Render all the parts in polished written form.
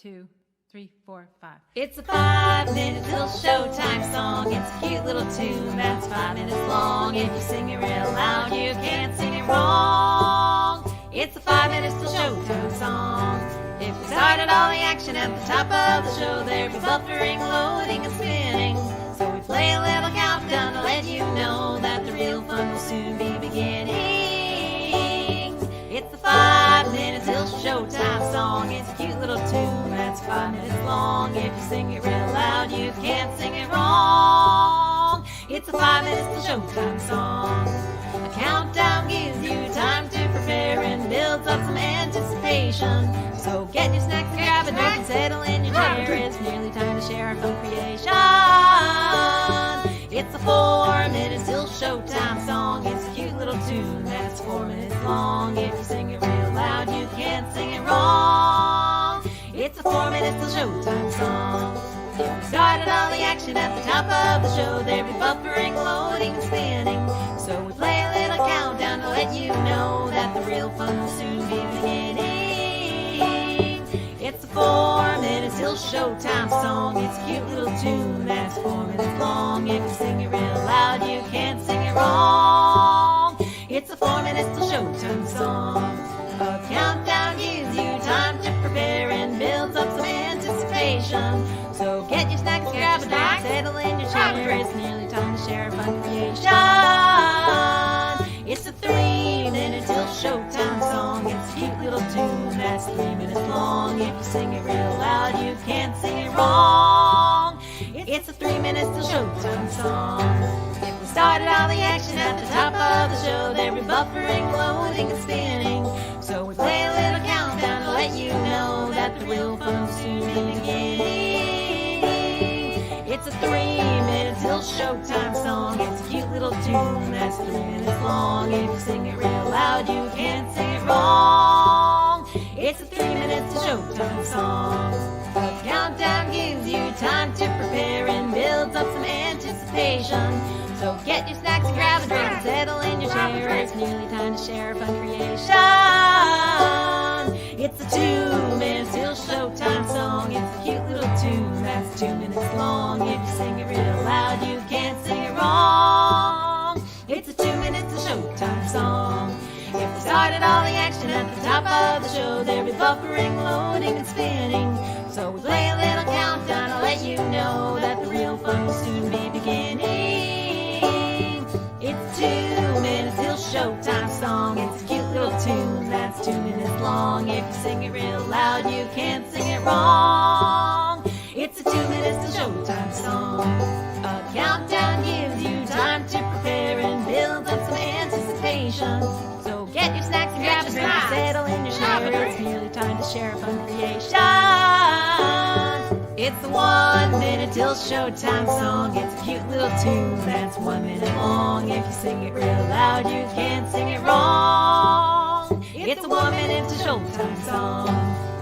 2, 3, 4, 5. It's a 5-minute till showtime song. It's a cute little tune that's 5 minutes long. If you sing it real loud, you can't sing it wrong. It's a 5 minutes till showtime song. If we started all the action at the top of the show, there'd be buffering, loading, and spinning. So we play a little countdown to let you know that the real fun will soon be beginning. It's a 5-minute till showtime song. It's a cute little tune that's 5 minutes long. If you sing it real loud, you can't sing it wrong. It's a 5 minutes till showtime song. A countdown gives you time to prepare and builds up some anticipation. So get your snacks and grab a drink and settle in your chair. It's nearly time to share our fun creation. It's a 4 minutes till showtime song. It's a cute little tune that's 4 minutes long. If you sing it real loud, you can't sing it wrong. It's a 4 minutes till showtime song. If we started all the action at the top of the show, there'd be buffering, loading, and spinning. So we play a little countdown to let you know that the real fun will soon be beginning. It's a 4 minutes till showtime song. It's a cute little tune that's 4 minutes long. If you sing it real loud, you can't sing it wrong. It's a 4 minutes till showtime song. A countdown gives you time to prepare and builds up some anticipation. So get your snacks, grab a drink, settle in your chair. It's nearly time to share a fun creation. It's a 3-minute till showtime song. It's a cute little tune that's 3 minutes long. If you sing it real loud, you can't sing it wrong. It's a 3 minutes till showtime song. If we started all the action at the top of the show, there'd be buffering, loading, and spinning. So we play a little countdown to let you know that the real fun will soon be beginning. It's a 3-minute till showtime song. It's a cute little tune that's 3 minutes long. If you sing it real loud, you can't sing it wrong. It's a 3 minutes till showtime song. A countdown gives you time to prepare and builds up some anticipation. So get your snacks and grab a drink and settle in your chair. It's nearly time to share a fun creation. It's a 2 minutes till showtime song. It's a cute little tune that's 2 minutes long. If you sing it real loud, you can't sing it wrong. It's a 2 minutes till showtime song. If we started all the action at the top of the show, there'd be buffering, loading, and spinning. So we play a little countdown to let you know that the real fun will soon be beginning. It's 2 minutes till showtime song. It's a cute little tune that's 2 minutes long. If you sing it real loud, you can't sing it wrong. It's a 2 minutes till showtime song. A countdown gives you time to prepare and builds up some anticipation. So get your snacks and grab a drink and settle in your chair. It's nearly time to share a fun creation. It's the 1 minute till showtime song. It's a cute little tune that's 1 minute long. If you sing it real loud, you can't sing it wrong. It's a 1 minute till showtime song.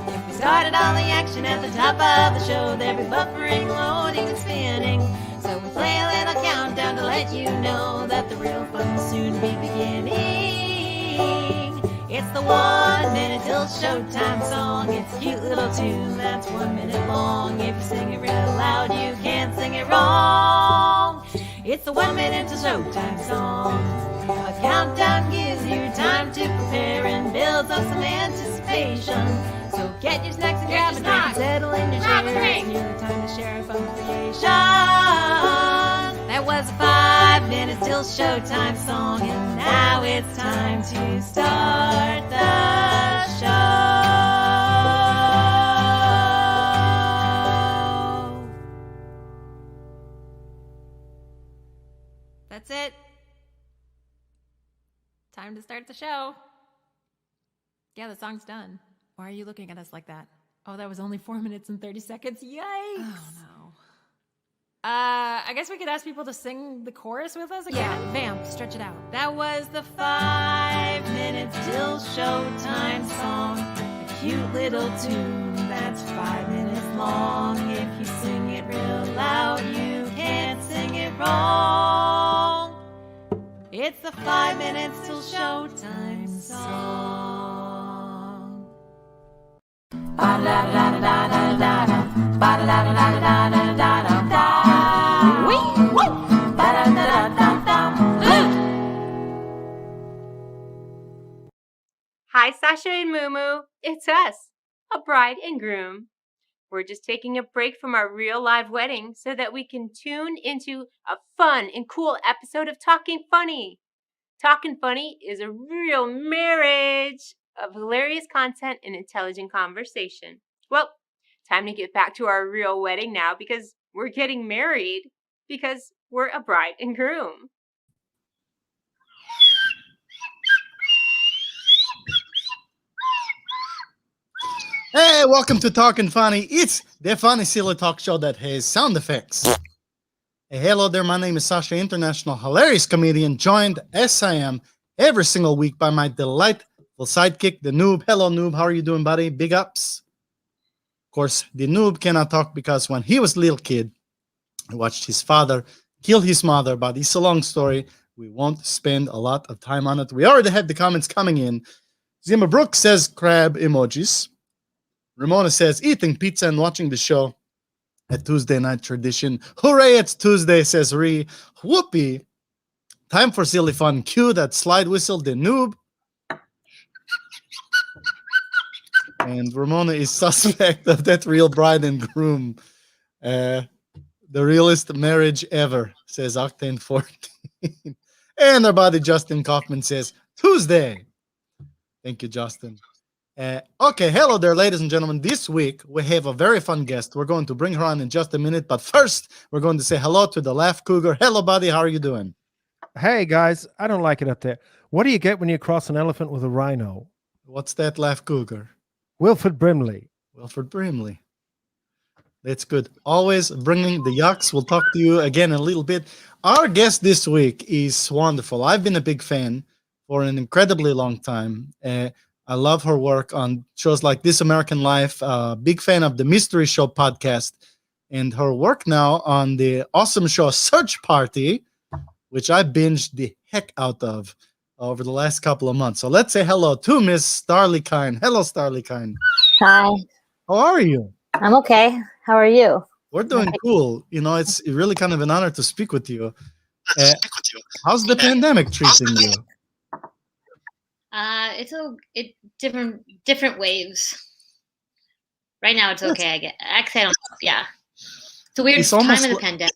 If we started all the action at the top of the show, there'd be buffering, loading, and spinning. So we play a little countdown to let you know that the real fun will soon be beginning. It's the 1 minute till showtime song. It's a cute little tune that's 1 minute long. If you sing it real loud, you can't sing it wrong. It's the 1 minute till showtime song. A countdown gives you time to prepare and builds up some anticipation. So get your snacks and grab a drink and settle in your chair. It's nearly time to share a fun creation. That was a 5 minutes till showtime song, and now it's time to start the show. That's it. Time to start the show. Yeah, the song's done. Why are you looking at us like that? Oh, that was only 4 minutes and 30 seconds. Yikes. Oh, no. I guess we could ask people to sing the chorus with us again. Yeah. Bam, stretch it out. That was the 5 minutes till showtime song. A cute little tune that's 5 minutes long. If you sing it real loud, you can't sing it wrong. It's the 5 minutes till showtime song. Ba da da da da da Ba-da-da-da-da-da-da-da-da. Wee! Woo! Ba-da-da-da-da-da. Hi, Sasha and Mumu. It's us, a bride and groom. We're just taking a break from our real live wedding so that we can tune into a fun and cool episode of Talkin Funny. Talkin Funny is a real marriage of hilarious content and intelligent conversation. Well, time to get back to our real wedding now because we're getting married because we're a bride and groom. Hey, welcome to Talkin Funny. It's the funny silly talk show that has sound effects. Hey, hello there, my name is Sasha, international hilarious comedian, joined as I am every single week by my delightful sidekick, the Noob. Hello, Noob. How are you doing, buddy? Big ups. Of course, the Noob cannot talk because when he was a little kid, he watched his father kill his mother, but it's a long story. We won't spend a lot of time on it. We already had the comments coming in. Zima Brooks says crab emojis. Ramona says eating pizza and watching the show. A Tuesday night tradition. Hooray, it's Tuesday, says Ree. Whoopee. Time for silly fun. Cue that slide whistle, the Noob. And Ramona is suspect of that real bride and groom. The realest marriage ever, says Octane 14. And our buddy Justin Kaufman says Tuesday. Thank you, Justin. Okay, hello there, ladies and gentlemen. This week we have a very fun guest. We're going to bring her on in just a minute, but first we're going to say hello to the Laugh Cougar. Hello, buddy. How are you doing? Hey guys, I don't like it up there. What do you get when you cross an elephant with a rhino? What's that, Laugh Cougar? Wilford Brimley. Wilford Brimley. That's good. Always bringing the yucks. We'll talk to you again in a little bit. Our guest this week is wonderful. I've been a big fan for an incredibly long time. I love her work on shows like This American Life. Big fan of the Mystery Show podcast, and her work now on the awesome show Search Party, which I binged the heck out of over the last couple of months. So let's say hello to Miss Starlee Kine. Hello, Starlee Kine. Hi, How are you? I'm okay. How are you? We're doing cool. You know, it's really kind of an honor to speak with you. How's the pandemic treating you? It's different waves. Right now it's okay. I don't. Yeah, it's a weird It's time almost of the li- pandemic.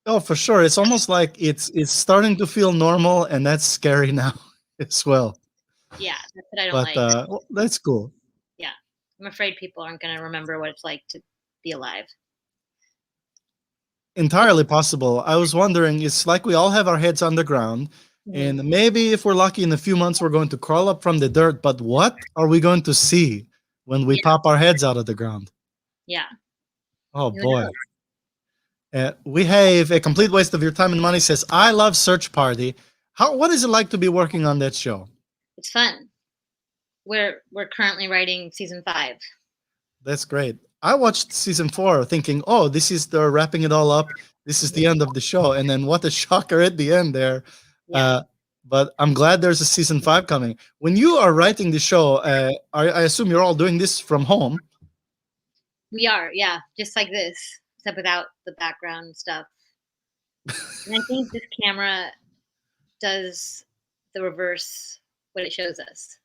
Oh, for sure. It's almost like it's starting to feel normal, and that's scary now as well. Yeah, that's what I don't But like. well, that's cool. I'm afraid people aren't going to remember what it's like to be alive. Entirely possible. I was wondering, it's like we all have our heads on the ground, Mhm. and maybe if we're lucky in a few months, we're going to crawl up from the dirt. But what are we going to see when we Yeah. pop our heads out of the ground? Yeah. Oh, Who boy. knows? We have a complete waste of your time and money says, I love Search Party. What is it like to be working on that show? It's fun. We're currently writing season 5. That's great. I watched season 4 thinking, oh, they're wrapping it all up. This is the end of the show. And then what a shocker at the end there. Yeah. But I'm glad there's a season 5 coming. When you are writing the show, I assume you're all doing this from home. We are, yeah, just like this, except without the background stuff. And I think this camera does the reverse what it shows us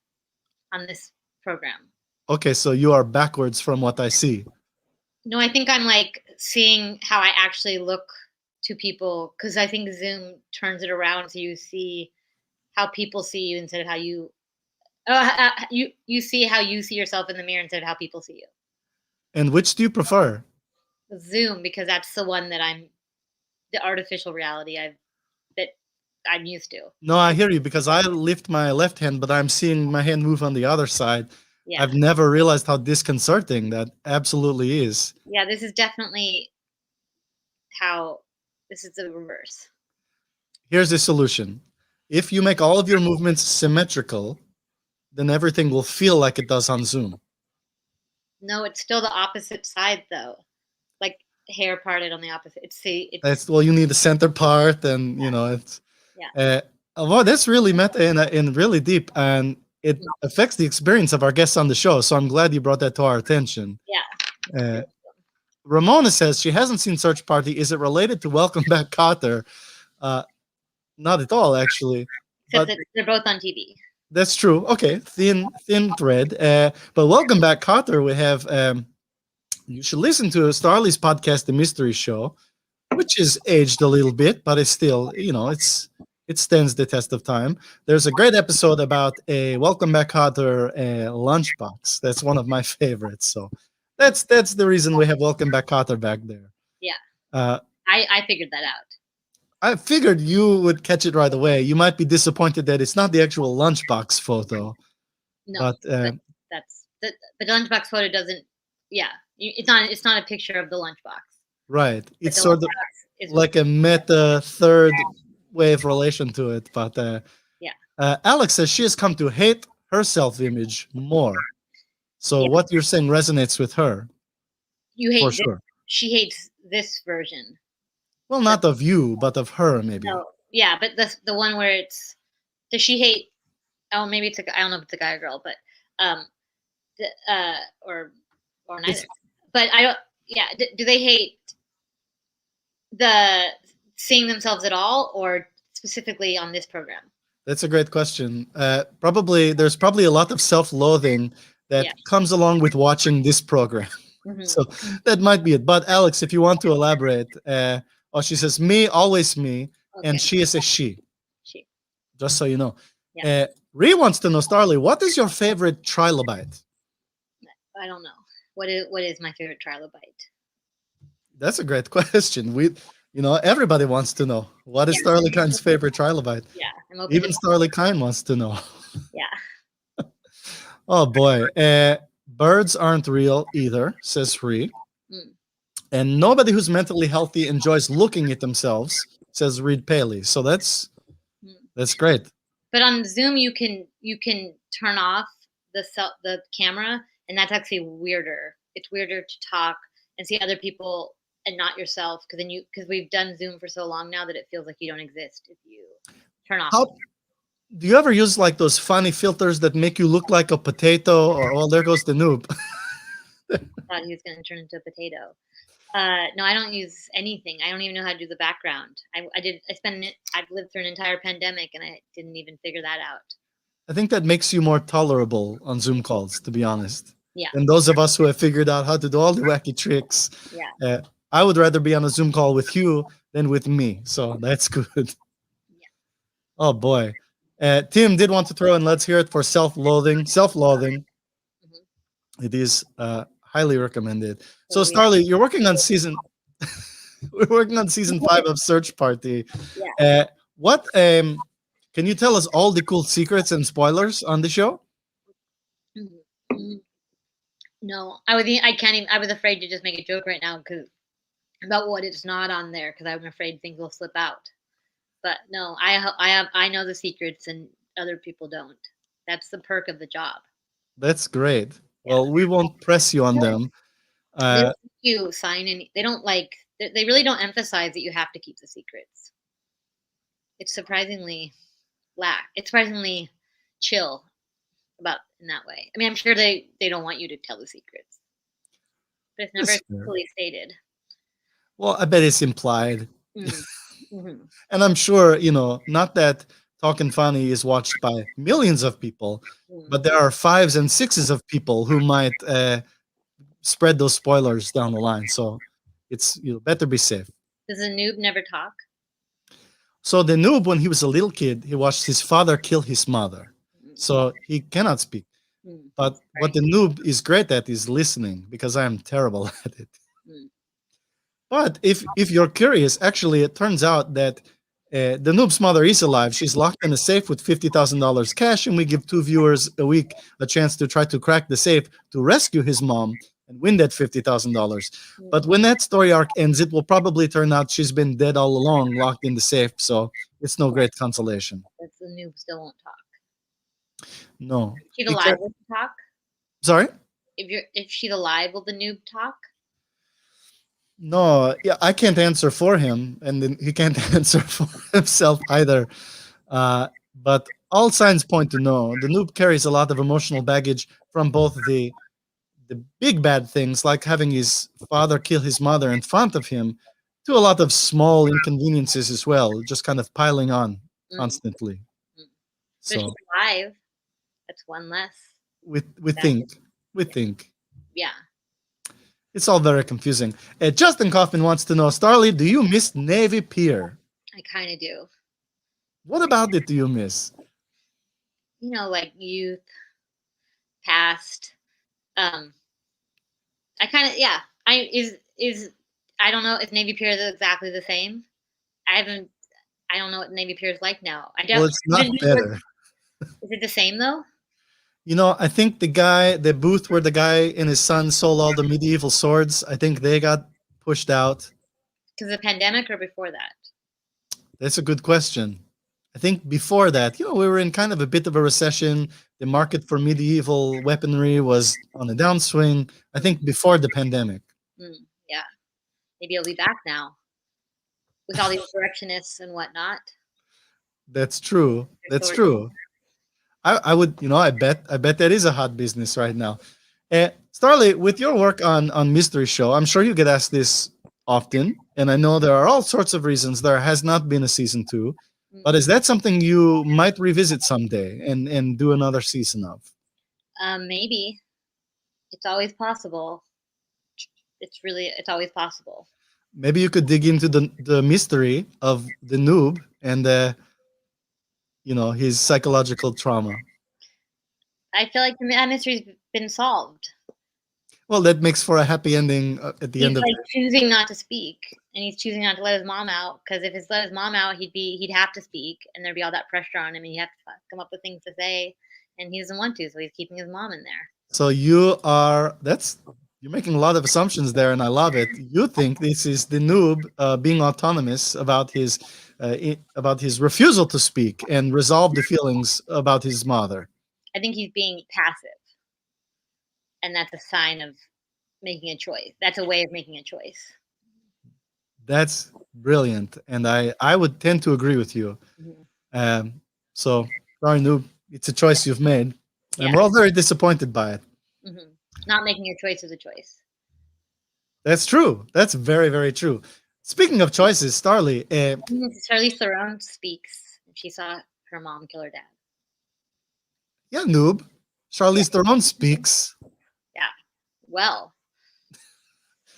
on this program. Okay, so you are backwards from what I see. No, I think I'm like seeing how I actually look to people, because I think Zoom turns it around so you see how people see you instead of how you see how you see yourself in the mirror instead of how people see you. And which do you prefer? Zoom, because that's the one that the artificial reality I'm used to. No, I hear you because I lift my left hand, but I'm seeing my hand move on the other side. Yeah. I've never realized how disconcerting that absolutely is. Yeah, this is definitely this is the reverse. Here's the solution. If you make all of your movements symmetrical, then everything will feel like it does on Zoom. No, it's still the opposite side though. Like hair parted on the opposite. Well, you need the center part, and you know it's. Yeah. Well, that's really meta and really deep, and it affects the experience of our guests on the show. So I'm glad you brought that to our attention. Yeah. Ramona says she hasn't seen Search Party. Is it related to Welcome Back, Kotter? Not at all, actually. Except But that they're both on TV. that's true. Okay, thin thread. But Welcome Back, Kotter. We have. You should listen to Starlee's podcast, The Mystery Show, which is aged a little bit, but it's still, it stands the test of time. There's a great episode about a Welcome Back, Kotter lunchbox. That's one of my favorites. So that's the reason we have Welcome Back, Kotter back there. Yeah. I figured that out. I figured you would catch it right away. You might be disappointed that it's not the actual lunchbox photo. No, but the lunchbox photo doesn't. Yeah, it's not a picture of the lunchbox. Right. It's sort of like a meta third wave relation to it. But Alex says she has come to hate her self-image more. So what you're saying resonates with her. You hate for this, sure. She hates this version. Well, not of you, but of her, maybe. No, yeah, but the one where does she hate? Oh, maybe it's I don't know if it's a guy or girl, but or neither. But I don't. Yeah, do they hate the seeing themselves at all, or specifically on this program? That's a great question. There's probably a lot of self-loathing that comes along with watching this program. Mm-hmm. So that might be it. But Alex, if you want to elaborate, she says me, always me, and she is a she. She. Just so you know. Yeah. Ree wants to know, Starlee, what is your favorite trilobite? I don't know. What is my favorite trilobite? That's a great question. Everybody wants to know. What is Starlee Kine's favorite trilobite? Yeah. Even Starlee Kine wants to know. Yeah. Oh boy. Birds aren't real either, says Ree. And nobody who's mentally healthy enjoys looking at themselves, says Reed Paley. So that's great. But on Zoom, you can turn off the camera, and that's actually weirder. It's weirder to talk and see other people and not yourself, because we've done Zoom for so long now that it feels like you don't exist if you turn off. Do you ever use like those funny filters that make you look like a potato? Or there goes the noob. I thought he was going to turn into a potato. No, I don't use anything. I don't even know how to do the background. I've lived through an entire pandemic and I didn't even figure that out. I think that makes you more tolerable on Zoom calls, to be honest. Yeah. And those of us who have figured out how to do all the wacky tricks. Yeah. I would rather be on a Zoom call with you than with me. So that's good. Yeah. Oh boy. Tim did want to throw in, let's hear it for self-loathing. Mm-hmm. It is highly recommended. So Starlee, you're working on we're working on season 5 of Search Party. Yeah. Can you tell us all the cool secrets and spoilers on the show? No, I can't even. I was afraid to just make a joke right now about what it's not on there, because I'm afraid things will slip out. But no, I know the secrets and other people don't. That's the perk of the job. That's great. Yeah. Well, we won't press you on them. You sign in. They don't they really don't emphasize that you have to keep the secrets. It's surprisingly chill about in that way. I mean, I'm sure they don't want you to tell the secrets, but it's never fully stated. Well, I bet it's implied. Mm-hmm. And I'm sure, not that Talkin Funny is watched by millions of people, but there are 5s and 6s of people who might spread those spoilers down the line. So it's better be safe. Does the noob never talk? So the noob, when he was a little kid, he watched his father kill his mother. So he cannot speak. But what the noob is great at is listening, because I am terrible at it. But if you're curious, actually, it turns out that the noob's mother is alive. She's locked in a safe with $50,000 cash, and we give 2 viewers a week a chance to try to crack the safe to rescue his mom and win that $50,000. But when that story arc ends, it will probably turn out she's been dead all along, locked in the safe. So it's no great consolation. But the noob still won't talk. No. If she's alive, will she talk? Sorry? If she's alive, will the noob talk? No, yeah, I can't answer for him, and then he can't answer for himself either. But all signs point to no. The noob carries a lot of emotional baggage from both the the big bad things, like having his father kill his mother in front of him, to a lot of small inconveniences as well, just kind of piling on constantly. But So she's alive. That's one less. we think Yeah. it's all very confusing. Justin Kaufman wants to know, Starlee, do you miss Navy Pier? I kind of do. What about it do you miss? You know, like youth, past. I kind of yeah. I don't know if Navy Pier is exactly the same. I don't know what Navy Pier is like now. Well, it's not better. Is it the same though? You know, I think the booth where the guy and his son sold all the medieval swords, I think they got pushed out. Because of the pandemic or before that? That's a good question. I think before that, we were in kind of a bit of a recession. The market for medieval weaponry was on a downswing. I think before the pandemic. Yeah. Maybe it'll be back now with all these insurrectionists and whatnot. That's true. That's true. I would, I bet that is a hot business right now. Starlee, with your work on Mystery Show, I'm sure you get asked this often, and I know there are all sorts of reasons there has not been a season 2. But is that something you might revisit someday and do another season of? Maybe. It's always possible. It's always possible. Maybe you could dig into the mystery of the noob and his psychological trauma. I feel like that mystery's been solved. Well, that makes for a happy ending at the end of. He's like choosing not to speak, and he's choosing not to let his mom out. Because if he's let his mom out, he'd have to speak, and there'd be all that pressure on him, and he'd have to come up with things to say, and he doesn't want to, so he's keeping his mom in there. So you're making a lot of assumptions there, and I love it. You think this is the noob being autonomous about his refusal to speak and resolve the feelings about his mother. I think he's being passive. And that's a sign of making a choice. That's a way of making a choice. That's brilliant. And I would tend to agree with you. So, sorry, noob. It's a choice you've made. And we're all very disappointed by it. Not making your choice is a choice. That's true. That's very, very true. Speaking of choices, Starlee. Charlize Theron speaks. She saw her mom kill her dad. Yeah, noob. Charlize Theron speaks. Yeah. Well.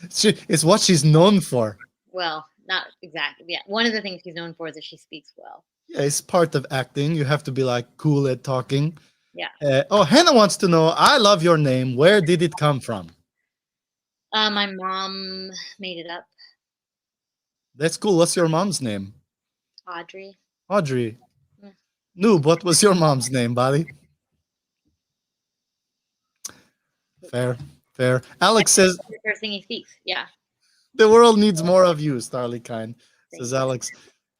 It's what she's known for. Well, not exactly. Yeah. One of the things she's known for is that she speaks well. Yeah, it's part of acting. You have to be like cool at talking. Yeah. Hannah wants to know, I love your name. Where did it come from? My mom made it up. That's cool. What's your mom's name? Audrey. Audrey. Noob, what was your mom's name, buddy? Fair. Alex says the first thing he speaks. Yeah. The world needs more of you, Starlee Kine, says Alex.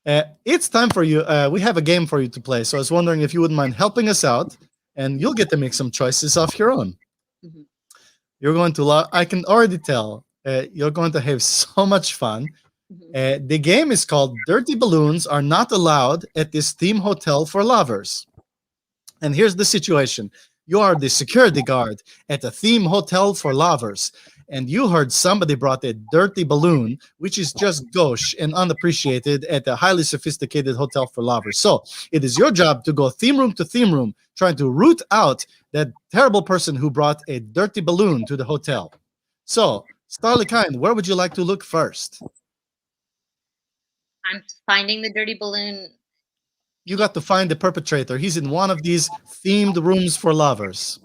It's time for you. We have a game for you to play. So I was wondering if you wouldn't mind helping us out, and you'll get to make some choices of your own. You're going to love. I can already tell. You're going to have so much fun. The game is called Dirty Balloons Are Not Allowed at This Theme Hotel for Lovers. And here's the situation. You are the security guard at a theme hotel for lovers, and you heard somebody brought a dirty balloon, which is just gauche and unappreciated at a highly sophisticated hotel for lovers. So it is your job to go theme room to theme room, trying to root out that terrible person who brought a dirty balloon to the hotel. So, Starlee Kine, where would you like to look first? I'm finding the dirty balloon. You got to find the perpetrator. He's in one of these themed rooms for lovers.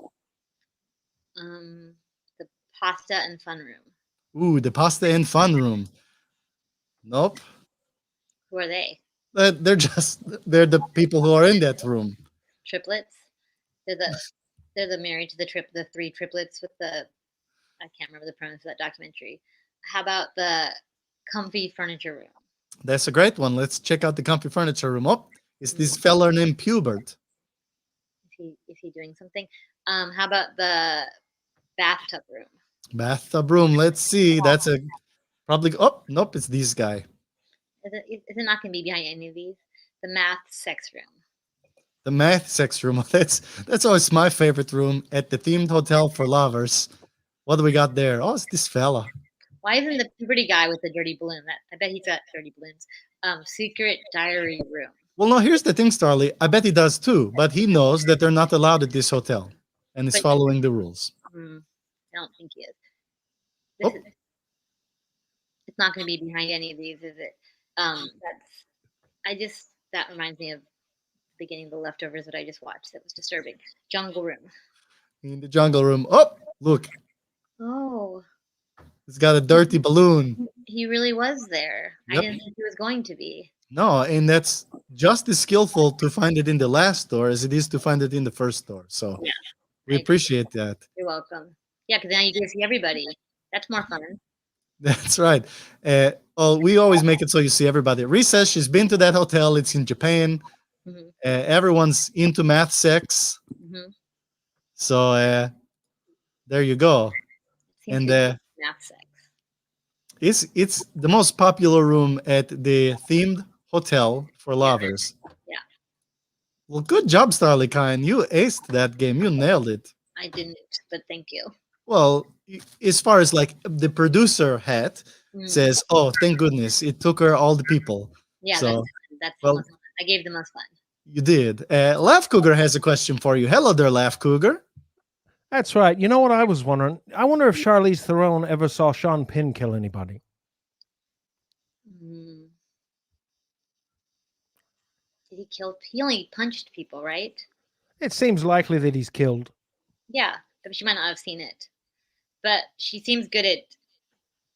The pasta and fun room. Ooh, the pasta and fun room. Nope. Who are they? They're the people who are in that room. Triplets. They're the married to the three triplets with I can't remember the premise of that documentary. How about the comfy furniture room? That's a great one. Let's check out the comfy furniture room. Oh, it's this fella named Pubert. Is he doing something? How about the bathtub room? Bathtub room. Let's see. That's probably. Oh, nope. It's this guy. Is it not going to be behind any of these? The math sex room. The math sex room. That's always my favorite room at the themed hotel for lovers. What do we got there? Oh, it's this fella. Why isn't the puberty guy with the dirty balloon? I bet he's got dirty balloons. Secret diary room. Well, no, here's the thing, Starlee. I bet he does too, but he knows that they're not allowed at this hotel and is But- following the rules. I don't think he is. Oh. It's not going to be behind any of these, is it? That reminds me of the beginning of The Leftovers that I just watched. That was disturbing. Jungle room. In the jungle room. Oh, look, Oh, it's got a dirty balloon. he really was there. Yep. I didn't think he was going to be. No, and that's just as skillful to find it in the last store as it is to find it in the first store. So Yeah. we appreciate that. You're welcome. Yeah, because now you get to see everybody. That's more fun. That's right. We always make it so you see everybody. Reese says she's been to that hotel. It's in Japan. Mhm. Everyone's into math sex. Mm-hmm. So there you go. And math sex. it's the most popular room at the themed hotel for lovers. Yeah. Well, good job, Starlee Kine. You aced that game. You nailed it. I didn't, but thank you. Well, as far as like the producer hat says, oh, thank goodness it took her all the people. Yeah, So, that's well- the most fun. I gave the most fun. You did. Laugh Cougar has a question for you. Hello there, Laugh Cougar. That's right. You know what I was wondering? I wonder if Charlize Theron ever saw Sean Penn kill anybody. Mm. Did he kill? He only punched people, right? It seems likely that he's killed. Yeah, but she might not have seen it. But she seems good at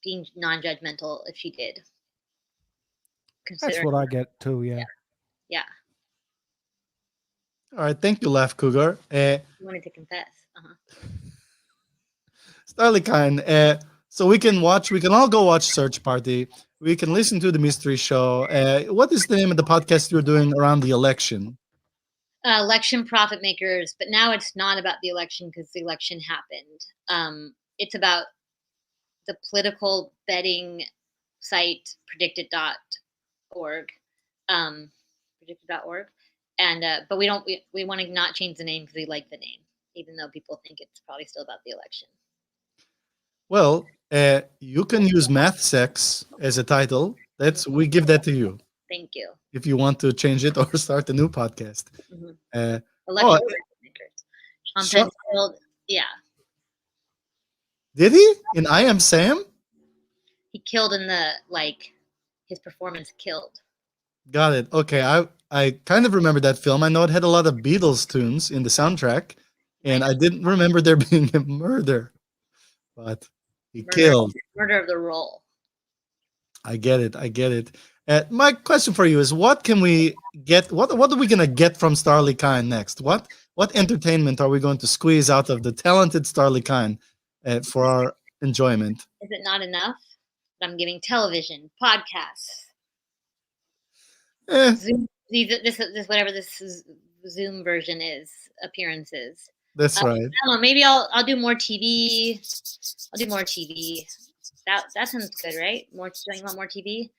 being non-judgmental if she did. That's Considering- what I get too, yeah. Yeah, All right, thank you, Laugh Cougar. you wanted to confess. Starlee Kine, so we can all go watch Search Party. We can listen to the mystery show. What is the name of the podcast you're doing around the election? Election profit makers, but now it's not about the election because the election happened. It's about the political betting site predicted.org. Predicted.org. And but we want to not change the name because we like the name, even though people think it's probably still about the election. Well, you can use Math Sex as a title. We give that to you Thank you. if you want to change it or start a new podcast. Mhm. Uh, Election profit makers. Sean Sean- Penn killed. Yeah, did he in I Am Sam? he killed in the his performance killed. Got it. Okay, I kind of remember that film. I know it had a lot of Beatles tunes in the soundtrack, and I didn't remember there being a murder, but he killed. Murder of the role. I get it. I get it. My question for you is: what can we get? What are we gonna get from Starlee Kine next? What entertainment are we going to squeeze out of the talented Starlee Kine for our enjoyment? Is it not enough? I'm giving television, podcasts, Eh, Zoom. This whatever this Zoom version is, appearances. that's right. I don't know. Maybe I'll do more TV. I'll do more TV. That sounds good, right? Don't you want more TV?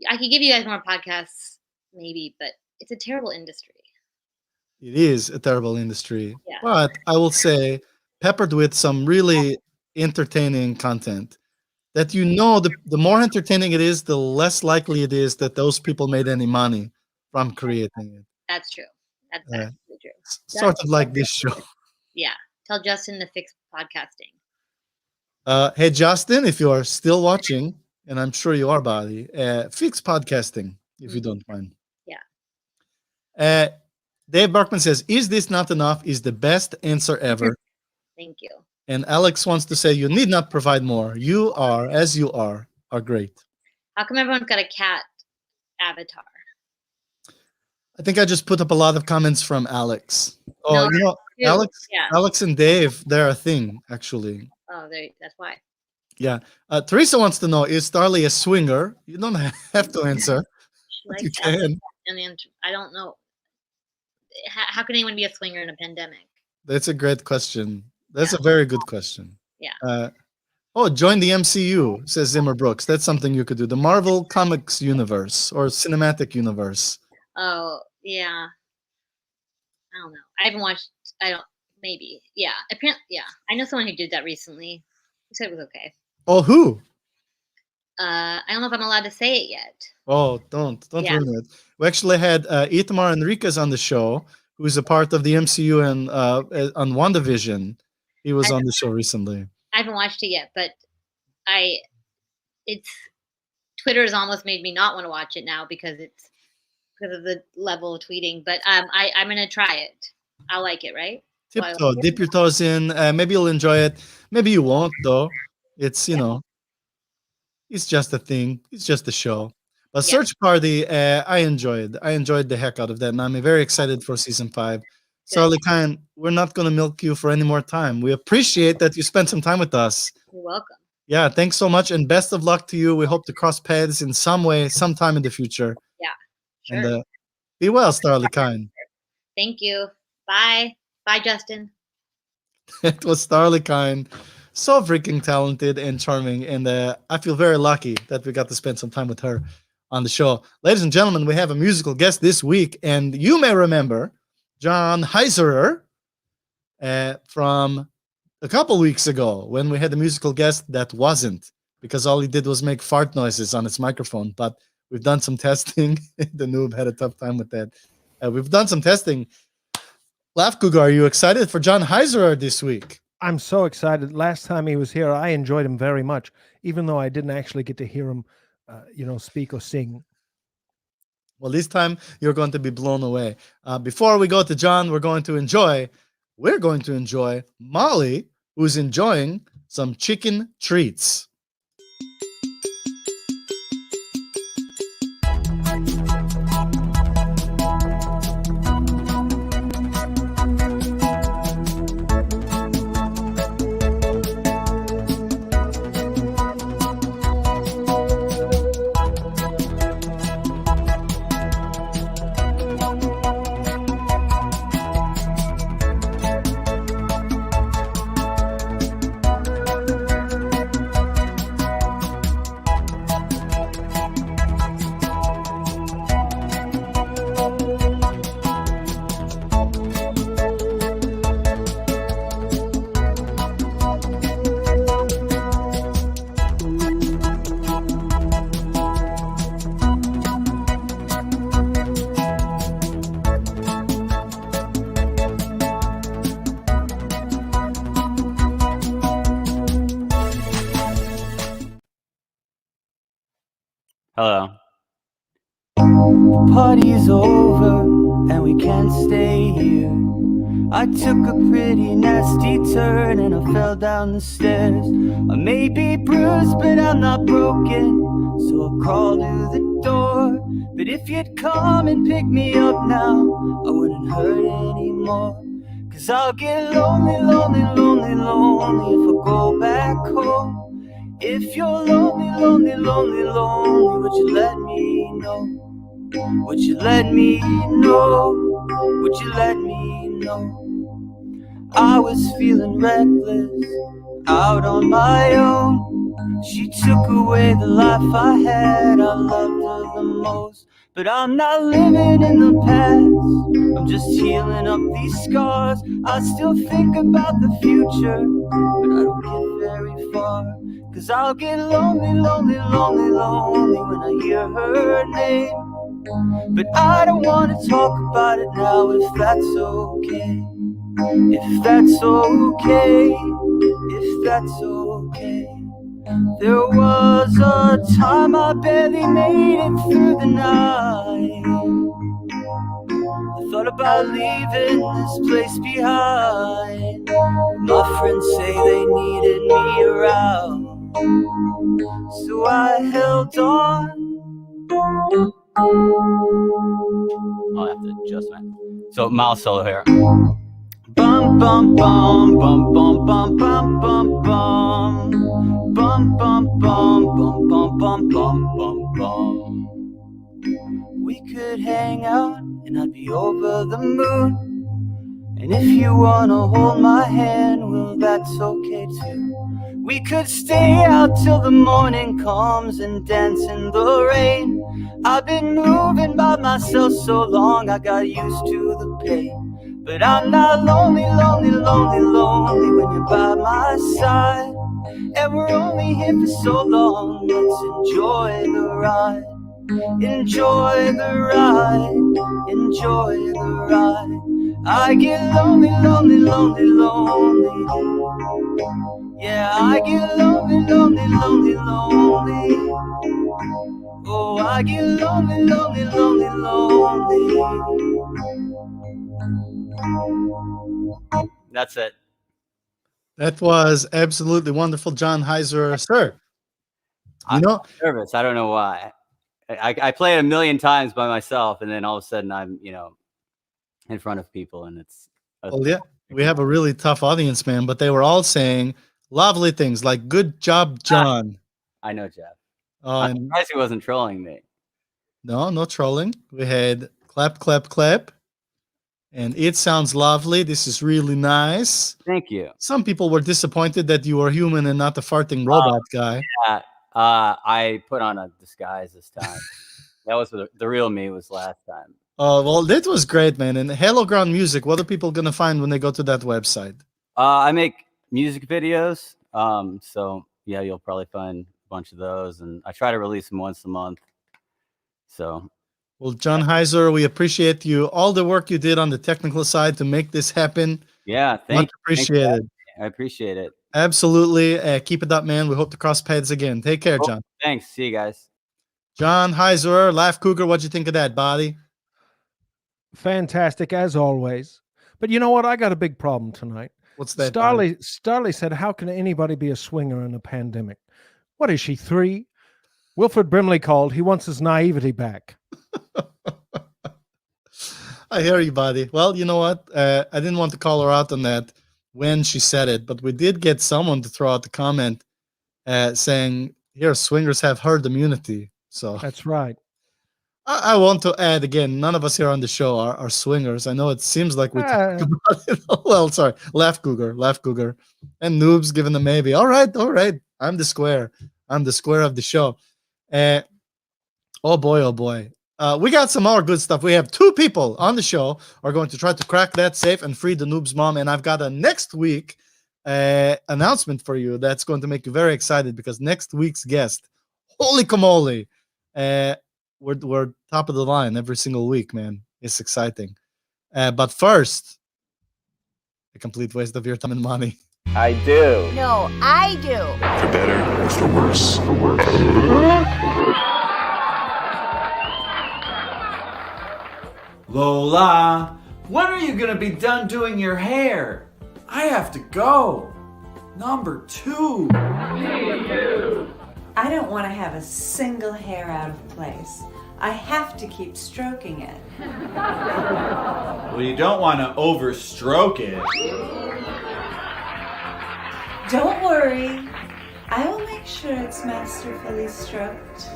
I could give you guys more podcasts, maybe, but it's a terrible industry. It is a terrible industry, Yeah. but I will say, peppered with some really entertaining content. That the more entertaining it is, the less likely it is that those people made any money from creating it. That's true. That's Yeah. absolutely true. Sort of like this show. Yeah. Tell Justin to fix podcasting. Hey, Justin, if you are still watching, and I'm sure you are, buddy, fix podcasting if you don't mind. Yeah. Dave Berkman says, "Is this not enough?" Is the best answer ever. Thank you. And Alex wants to say, "You need not provide more. You are, as you are great." How come everyone's got a cat avatar? I think I just put up a lot of comments from Alex. Oh, No, you know, Ew. Alex, Yeah. Alex and Dave, they're a thing, actually. Oh, that's why. Yeah. Teresa wants to know, is Starlee a swinger? You don't have to answer. She but likes you that. can. And then I don't know. How can anyone be a swinger in a pandemic? That's a great question. That's a very good question. Yeah. Join the MCU, says Zimmer Brooks. That's something you could do. The Marvel Comics universe or cinematic universe. Oh, yeah. I don't know. I haven't watched. Maybe. Yeah. Apparently, yeah. I know someone who did that recently. He said it was okay. Oh, who? I don't know if I'm allowed to say it yet. Oh, don't Yeah. ruin it. We actually had Itamar Enriquez on the show, who's a part of the MCU and on WandaVision. He was on the show recently. I haven't watched it yet, but it's Twitter has almost made me not want to watch it now because of the level of tweeting. But I'm gonna try it. I'll like it, right? Tiptoe, dip your toes in. Maybe you'll enjoy it. Maybe you won't, though. It's it's just a thing. It's just a show. But Search Party, I enjoyed. I enjoyed the heck out of that, and I'm very excited for season 5. Starlee Kine, we're not gonna milk you for any more time. We appreciate that you spent some time with us. You're welcome. Yeah, thanks so much, and best of luck to you. We hope to cross paths in some way, sometime in the future. Yeah, sure. And be well, Starlee Kine. Thank you. Bye. Bye, Justin. It was Starlee Kine, so freaking talented and charming, and I feel very lucky that we got to spend some time with her on the show. Ladies and gentlemen, we have a musical guest this week, and you may remember Jon Heisserer from a couple weeks ago when we had a musical guest that wasn't, because all he did was make fart noises on his microphone. But we've done some testing. The noob had a tough time with that. We've done some testing. Laugh Cougar, are you excited for Jon Heisserer this week? I'm so excited. Last time he was here, I enjoyed him very much, even though I didn't actually get to hear him, speak or sing. Well, this time you're going to be blown away. Before we go to Jon, we're going to enjoy Molly, who's enjoying some chicken treats. Hello. Party's over and we can't stay here. I took a pretty nasty turn and I fell down the stairs. I may be bruised but I'm not broken, so I'll crawl to the door. But if you'd come and pick me up now, I wouldn't hurt anymore. Cause I'll get lonely, lonely, lonely, lonely if I go back home. If you're lonely, lonely, lonely, lonely, would you let me know? Would you let me know? Would you let me know? I was feeling reckless, out on my own. She took away the life I had, I loved her the most. But I'm not living in the past, I'm just healing up these scars. I still think about the future, but I don't get very far. Cause I'll get lonely, lonely, lonely, lonely when I hear her name. But I don't wanna talk about it now, if that's okay. If that's okay, if that's okay. There was a time I barely made it through the night. I thought about leaving this place behind. My friends say they needed me around, so I held on. I'll have to adjust that. So Miles solo here. Bum bum bum bum bum bum bum bum bum bum bum bum bum bum bum bum bum. We could hang out and I'd be over the moon. And if you wanna hold my hand, well that's okay too. We could stay out till the morning comes and dance in the rain. I've been moving by myself so long, I got used to the pain. But I'm not lonely, lonely, lonely, lonely when you're by my side. And we're only here for so long. Let's enjoy the ride. Enjoy the ride. Enjoy the ride. I get lonely, lonely, lonely, lonely. Yeah, I get lonely, lonely, lonely, lonely. Oh, I get lonely, lonely, lonely, lonely. That's it. That was absolutely wonderful, Jon Heisserer, sir. You know, I'm nervous. I don't know why. I play it a million times by myself, and then all of a sudden I'm, in front of people, and it's. well, yeah, we have a really tough audience, man, but they were all saying lovely things like "Good job, John." I know, Jeff. And I'm surprised he wasn't trolling me. no trolling. We had clap, clap, clap, and it sounds lovely. This is really nice. Thank you. Some people were disappointed that you were human and not the farting robot guy. Yeah, I put on a disguise this time. That was the real me was last time. Oh, well, that was great, man. And Hello Ground Music, what are people going to find when they go to that website? I make music videos. So yeah, you'll probably find a bunch of those, and I try to release them once a month. So. Well, Jon Heisserer, we appreciate you, all the work you did on the technical side to make this happen. Yeah, much appreciated. I appreciate it. Absolutely. Keep it up, man. We hope to cross paths again. Take care, John. Thanks. See you guys. Jon Heisserer, Laugh Cougar, what'd you think of that, buddy? Fantastic, as always. But you know what? I got a big problem tonight. What's that? buddy? Starlee said, how can anybody be a swinger in a pandemic? What is she, 3? Wilfred Brimley called. He wants his naivety back. I hear you, buddy. Well, you know what? I didn't want to call her out on that when she said it, but we did get someone to throw out the comment saying, here, swingers have herd immunity. So that's right. I want to add again, none of us here on the show are swingers. I know it seems like we talk about it. Well, sorry. Laugh Cougar. And Noob's giving a maybe. All right. I'm the square. I'm the square of the show. Oh boy. We got some more good stuff. We have 2 people on the show are going to try to crack that safe and free the Noob's mom. And I've got a next week announcement for you that's going to make you very excited, because next week's guest, holy camole, we're top of the line every single week, man. It's exciting. But first, a complete waste of your time and money. I do. No, I do. For better or for worse. Lola, when are you gonna be done doing your hair? I have to go. Number 2. I don't want to have a single hair out of place. I have to keep stroking it. Well, you don't want to overstroke it. Don't worry. I will make sure it's masterfully stroked.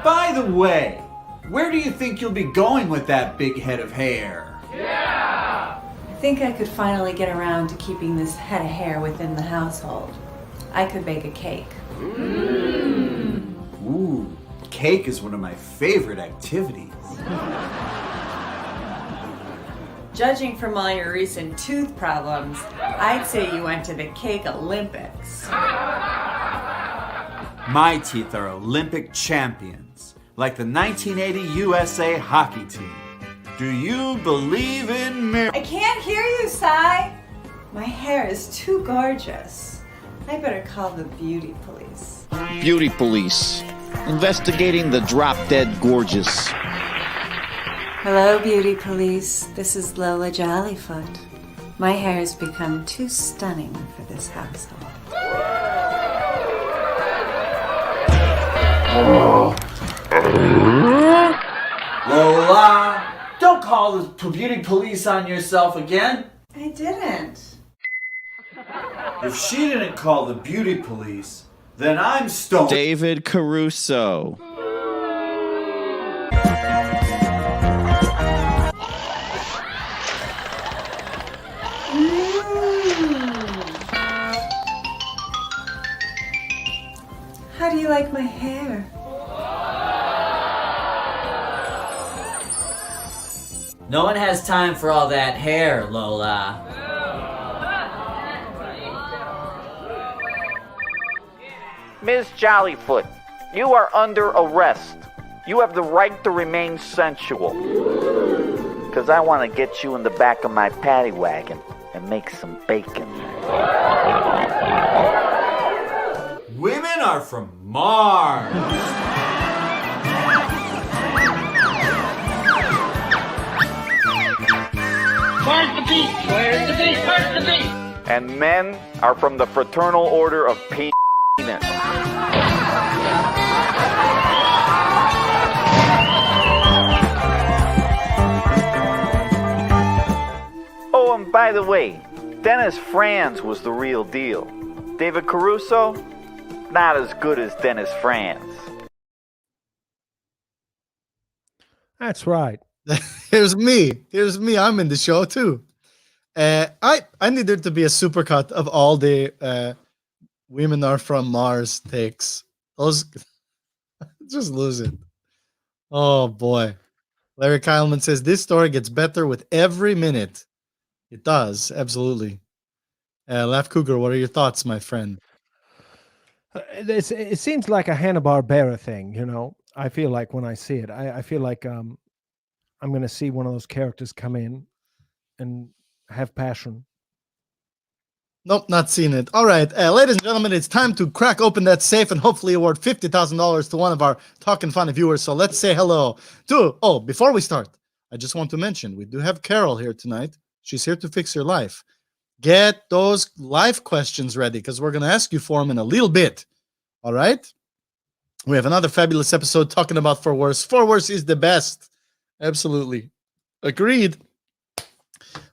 By the way, where do you think you'll be going with that big head of hair? I think I could finally get around to keeping this head of hair within the household. I could bake a cake. Ooh, cake is one of my favorite activities. Judging from all your recent tooth problems, I'd say you went to the Cake Olympics. My teeth are Olympic champions, like the 1980 USA hockey team. Do you believe in miracles? I can't hear you, Sai. My hair is too gorgeous. I better call the beauty police. Beauty police, investigating the drop-dead gorgeous. Hello, beauty police. This is Lola Jollyfoot. My hair has become too stunning for this household. Lola, don't call the beauty police on yourself again. I didn't. If she didn't call the beauty police, then I'm stoned. David Caruso. How do you like my hair? No one has time for all that hair, Lola. Ms. Jollyfoot, you are under arrest. You have the right to remain sensual. Because I want to get you in the back of my paddy wagon and make some bacon. Women are from Mars. Where's the beat? Where's the beat? Where's the beat? And men are from the Fraternal Order of Penis. Oh, and by the way, Dennis Franz was the real deal. David Caruso, not as good as Dennis Franz. That's right. Here's me. I'm in the show too. I need there to be a supercut of all the women are from Mars takes. Those just lose it. Oh boy. Larry Kyleman says this story gets better with every minute. It does, absolutely. Laugh Cougar, what are your thoughts, my friend? It seems like a Hanna-Barbera thing, you know. I feel like when I see it, I feel like I'm going to see one of those characters come in and have passion. Nope, not seen it. All right, ladies and gentlemen, it's time to crack open that safe and hopefully award $50,000 to one of our Talkin Funny viewers. So let's say hello to, before we start, I just want to mention, we do have Carol here tonight. She's here to fix your life. Get those life questions ready because we're going to ask you for them in a little bit. All right? We have another fabulous episode talking about For Worse. For Worse is the best. Absolutely. Agreed.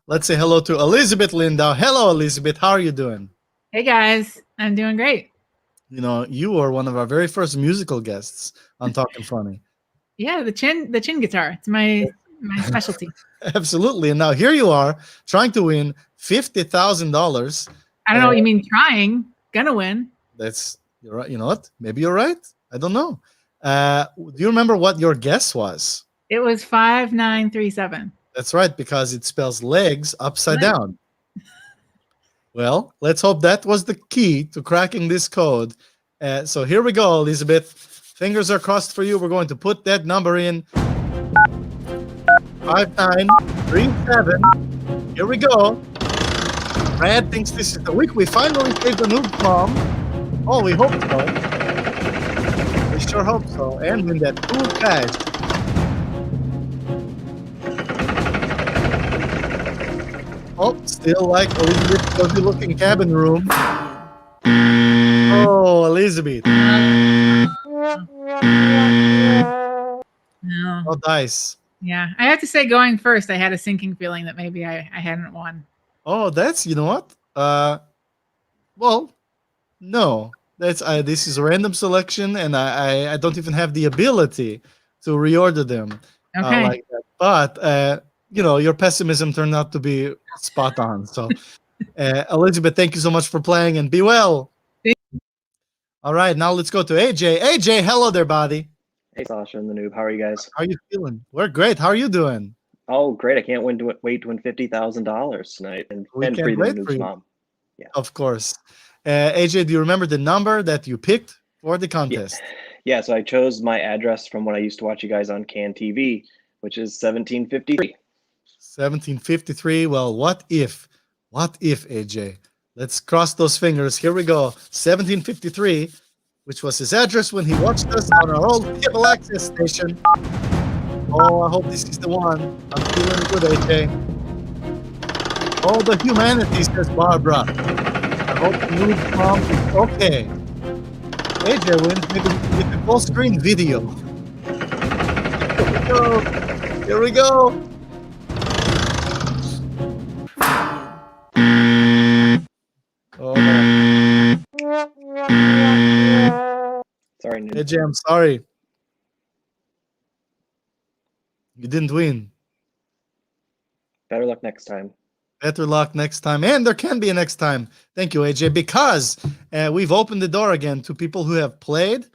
Let's say hello to Elizabeth Lindau. Hello, Elizabeth. How are you doing? Hey, guys. I'm doing great. You know, you were one of our very first musical guests on Talkin Funny. Yeah, the chin guitar. It's my specialty. Absolutely. And now here you are trying to win $50,000. I don't know what you mean trying. Gonna win. You're right. You know what? Maybe you're right. I don't know. Do you remember what your guess was? It was 5937. That's right, because it spells legs upside down. Well, let's hope that was the key to cracking this code. So here we go, Elizabeth. Fingers are crossed for you. We're going to put that number in. 5937. Here we go. Brad thinks this is the week we finally saved the noob from. Oh, we hope so. We sure hope so. And win that cool cash. Oh, still like Elizabeth's cozy looking cabin room. Oh, Elizabeth. No. Oh, dice. Yeah, I have to say, going first, I had a sinking feeling that maybe I hadn't won. Oh, that's, you know what? Well, no. That's this is a random selection, and I don't even have the ability to reorder them like that. But you know, your pessimism turned out to be spot on. So, Elizabeth, thank you so much for playing, and be well. All right, now let's go to AJ. AJ, hello there, buddy. Hey, Sasha and The Noob. How are you guys? How are you feeling? We're great. How are you doing? Oh, great. I can't wait to win $50,000 tonight and free the Noob's mom. Yeah. Of course. AJ, do you remember the number that you picked for the contest? Yeah, so I chose my address from when I used to watch you guys on Can TV, which is 1753. 1753. Well, what if, AJ? Let's cross those fingers. Here we go. 1753, which was his address when he watched us on our old cable access station. Oh, I hope this is the one. I'm feeling good, AJ. Oh, the humanity, says Barbara. I hope the new mom is okay. AJ wins. Maybe we can get the full screen video. Here we go. Here we go. Oh. Sorry, Noob. AJ, I'm sorry. You didn't win. Better luck next time. Better luck next time. And there can be a next time. Thank you, AJ, because we've opened the door again to people who have played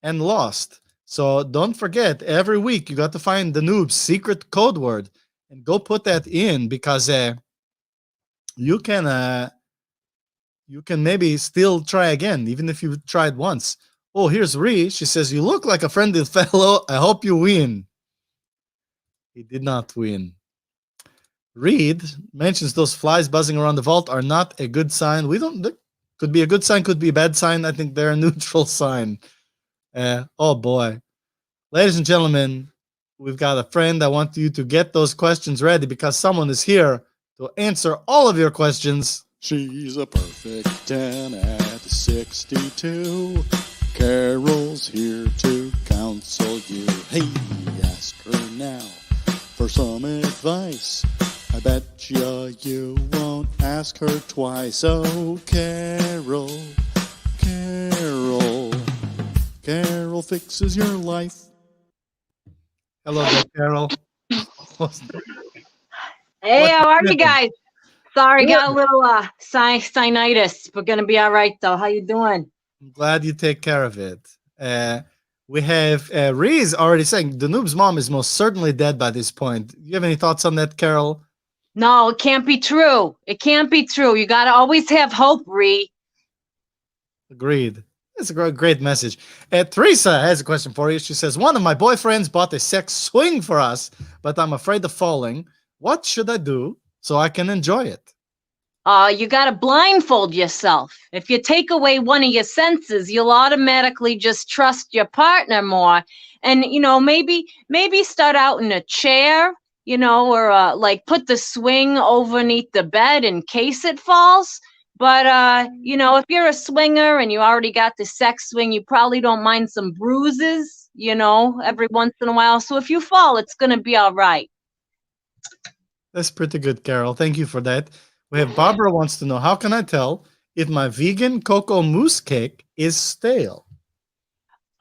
and lost. So don't forget, every week you got to find the Noob's secret code word and go put that in, because you can you can maybe still try again, even if you tried once. Oh, here's Ree. She says, you look like a friendly fellow. I hope you win. He did not win. Reed mentions those flies buzzing around the vault are not a good sign. Could be a good sign, could be a bad sign. I think they're a neutral sign. Oh boy. Ladies and gentlemen, we've got a friend. I want you to get those questions ready because someone is here to answer all of your questions. She's a perfect 10 at 62. Carol's here to counsel you. Hey, ask her now for some advice. I bet you won't ask her twice. Oh, Carol, Carol fixes your life. Hello there, Carol. Hey, how are you guys? Sorry, Good. got a little sinusitis. We're gonna be all right though. How you doing? I'm glad you take care of it. We have Reese already saying the noob's mom is most certainly dead by this point. Do you have any thoughts on that, Carol? No, it can't be true. It can't be true. You gotta always have hope, Ree. Agreed. That's a great message. Teresa has a question for you. She says, one of my boyfriends bought a sex swing for us, but I'm afraid of falling. What should I do so I can enjoy it? You gotta blindfold yourself. If you take away one of your senses, you'll automatically just trust your partner more. And maybe start out in a chair, or like put the swing underneath the bed in case it falls. But if you're a swinger and you already got the sex swing, you probably don't mind some bruises, every once in a while. So if you fall, it's gonna be all right. That's pretty good, Carol. Thank you for that. We have Barbara wants to know, how can I tell if my vegan cocoa mousse cake is stale?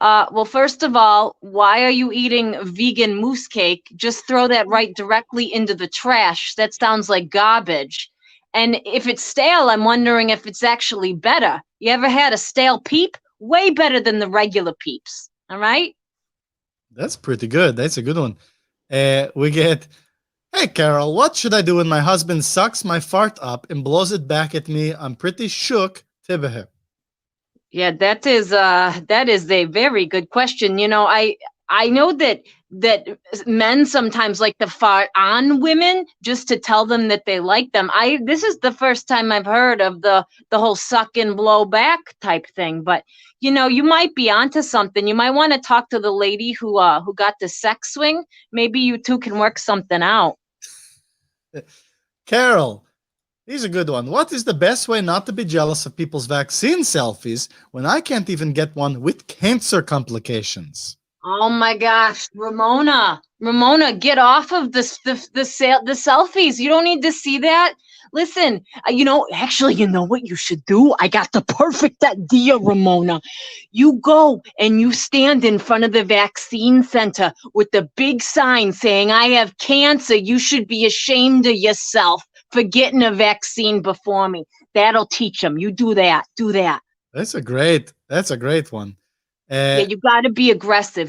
Well, first of all, why are you eating vegan mousse cake? Just throw that right directly into the trash. That sounds like garbage. And if it's stale, I'm wondering if it's actually better. You ever had a stale peep? Way better than the regular peeps. All right? That's pretty good. That's a good one. We get, hey, Carol, what should I do when my husband sucks my fart up and blows it back at me? I'm pretty shook. Tibahe. Yeah, that is a very good question. I know that men sometimes like to fart on women just to tell them that they like them. This is the first time I've heard of the whole suck and blow back type thing. But you might be onto something. You might want to talk to the lady who got the sex swing. Maybe you two can work something out. Carol, here's a good one. What is the best way not to be jealous of people's vaccine selfies when I can't even get one with cancer complications? Oh my gosh, Ramona, get off of the selfies. You don't need to see that. Listen, actually, you know what you should do? I got the perfect idea, Ramona. You go and you stand in front of the vaccine center with the big sign saying, I have cancer. You should be ashamed of yourself for getting a vaccine before me. That'll teach them. You do that. That's a great one. Yeah, you got to be aggressive,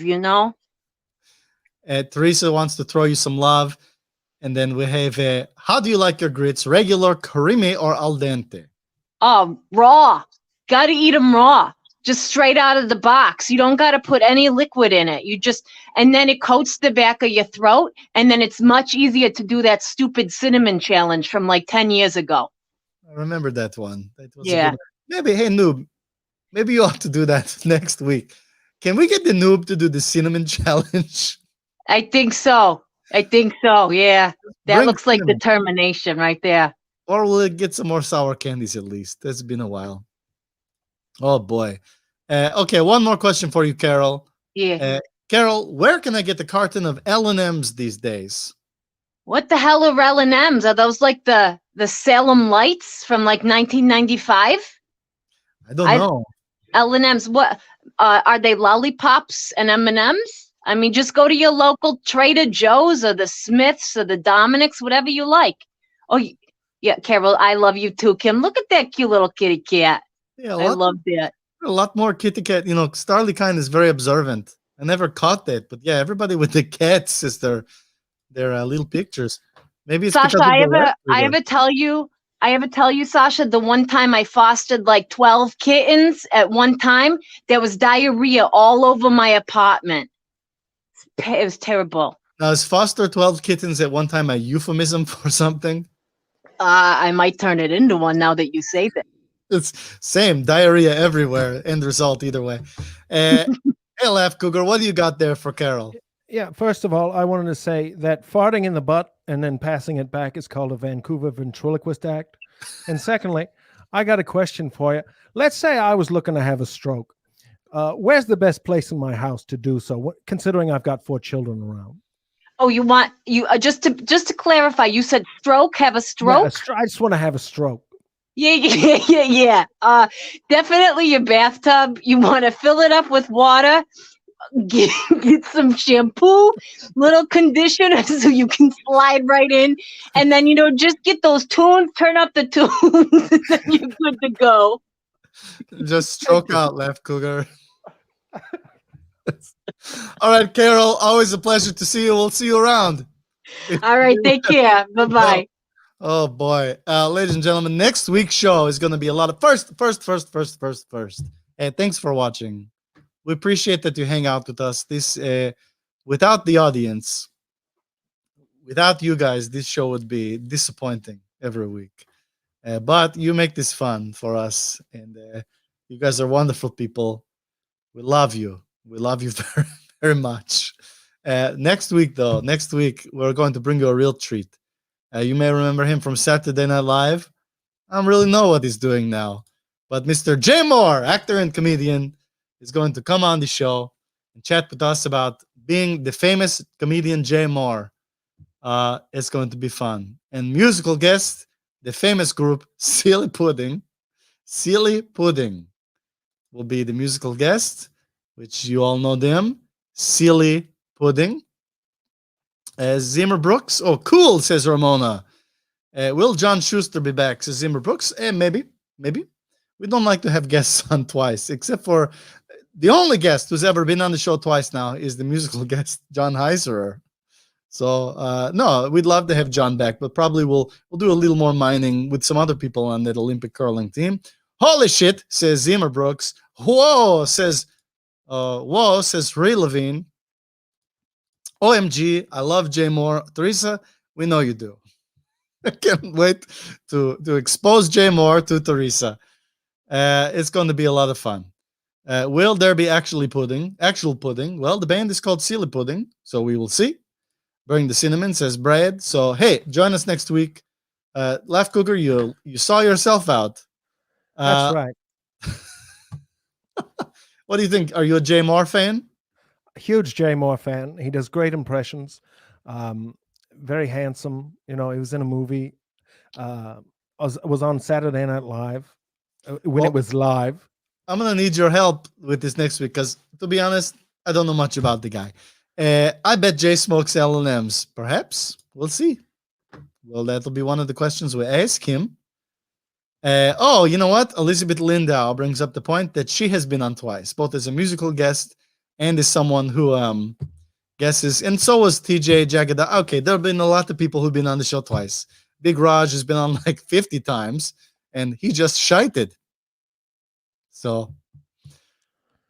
Teresa wants to throw you some love. And then we have, how do you like your grits? Regular, creamy, or al dente? Raw. Got to eat them raw. Just straight out of the box. You don't got to put any liquid in it. And then it coats the back of your throat. And then it's much easier to do that stupid cinnamon challenge from like 10 years ago. I remember that one. That was Yeah. Maybe, hey, Noob, maybe you ought to do that next week. Can we get the Noob to do the cinnamon challenge? I think so. Yeah. That Bring looks like cinnamon. determination right there. Or we'll get some more sour candies at least. That's been a while. Oh, boy. Okay, one more question for you, Carol. Yeah. Carol, where can I get the carton of L&M's these days? What the hell are L&M's? Are those like the Salem Lights from like 1995? I don't know. L&M's, what are they? Lollipops and M&M's? I mean, just go to your local Trader Joe's or the Smiths or the Dominick's, whatever you like. Oh, yeah, Carol, I love you too, Kim. Look at that cute little kitty cat. Yeah, I love that. A lot more kitty cat. Starlee Kine is very observant. I never caught that, but yeah, everybody with the cats is their little pictures. Maybe it's Sasha, because of I the ever tell you I ever tell you, Sasha, the one time I fostered like 12 kittens at one time, there was diarrhea all over my apartment. It was terrible. Now, is foster 12 kittens at one time a euphemism for something? I might turn it into one now that you say that. It's same diarrhea everywhere. End result either way. Hey, Laugh Cougar, what do you got there for Carol? Yeah, first of all, I wanted to say that farting in the butt and then passing it back is called a Vancouver ventriloquist act. And secondly, I got a question for you. Let's say I was looking to have a stroke. Where's the best place in my house to do so, considering I've got 4 children around? Oh, you want you just to clarify, you said stroke, have a stroke? Yeah, I just want to have a stroke. Yeah. Definitely your bathtub. You want to fill it up with water, get some shampoo, little conditioner so you can slide right in, and then just get those tunes, turn up the tunes, and then you're good to go. Just stroke out, Laugh Cougar. All right, Carol, always a pleasure to see you. We'll see you around. All right, take care. Bye-bye. Oh boy. Ladies and gentlemen, next week's show is going to be a lot of first. Hey, thanks for watching. We appreciate that you hang out with us. This without the audience, without you guys, this show would be disappointing every week. But you make this fun for us, and you guys are wonderful people. We love you. We love you very, very much. Next week, we're going to bring you a real treat. You may remember him from Saturday Night Live. I don't really know what he's doing now. But Mr. Jay Moore, actor and comedian, is going to come on the show and chat with us about being the famous comedian Jay Moore. It's going to be fun. And musical guest, the famous group Silly Pudding. Silly Pudding will be the musical guest, which you all know them. Silly Pudding. Zimmer Brooks. Oh, cool, says Ramona. Will John Schuster be back, says Zimmer Brooks? Maybe. We don't like to have guests on twice, except for the only guest who's ever been on the show twice now is the musical guest, Jon Heisserer. So, no, we'd love to have John back, but probably we'll do a little more mining with some other people on that Olympic curling team. Holy shit, says Zimmer Brooks. Whoa, says Ray Levine. OMG, I love Jay Moore. Teresa, we know you do. I can't wait to expose Jay Moore to Teresa. It's going to be a lot of fun. Will there be actual pudding? Well, the band is called Silly Pudding, so we will see. Bring the cinnamon, says Brad. So, hey, join us next week. Laugh Cooker, you saw yourself out. That's right. What do you think? Are you a Jay Moore fan? A huge Jay Moore fan. He does great impressions. Very handsome. He was in a movie. Was on Saturday Night Live when it was live. I'm gonna need your help with this next week because, to be honest, I don't know much about the guy. I bet Jay smokes L&Ms. Perhaps we'll see. Well, that'll be one of the questions we ask him. Oh, you know what? Elizabeth Lindau brings up the point that she has been on twice, both as a musical guest and as someone who guesses. And so was TJ Jagada. Okay, there have been a lot of people who've been on the show twice. Big Raj has been on like 50 times, and he just shited. So,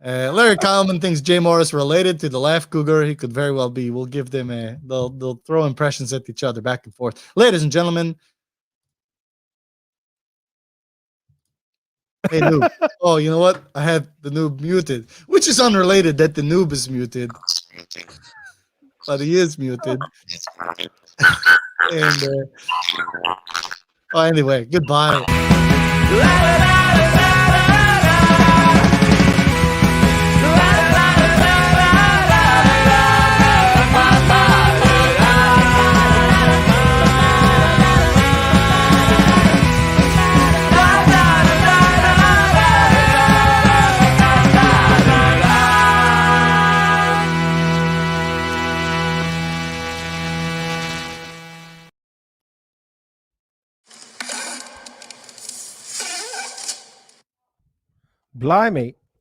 Larry Kyleman thinks Jay Morris related to the Laugh Cougar. He could very well be. We'll give them they'll throw impressions at each other back and forth. Ladies and gentlemen. Hey, Noob. Oh, you know what? I have the Noob muted, which is unrelated that the Noob is muted. But he is muted. And, anyway, goodbye. Blimey.